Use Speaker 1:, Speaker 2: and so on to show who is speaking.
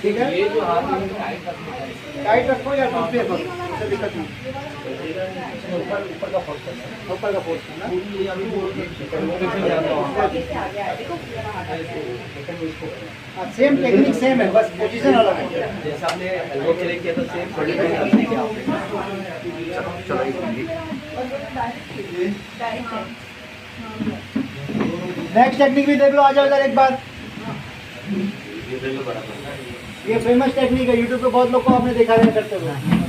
Speaker 1: ठीक है,
Speaker 2: ये जो हाथ में
Speaker 1: टाइट रखो या टूट पे बस, कोई दिक्कत नहीं।
Speaker 2: ऊपर का फोर्स करना,
Speaker 1: ऊपर का फोर्स करना।
Speaker 2: पूरी अभी वो
Speaker 1: सेम टेक्निक सेम है, बस पोजीशन अलग है।
Speaker 2: जैसा आपने एल्बो के लिए किया था सेम
Speaker 1: नेक्स्ट टेक्निक भी देख लो, आ जाओ इधर एक बार। ये फेमस टेक्निक है, यूट्यूब पे बहुत लोग को आपने देखा है करते हुए।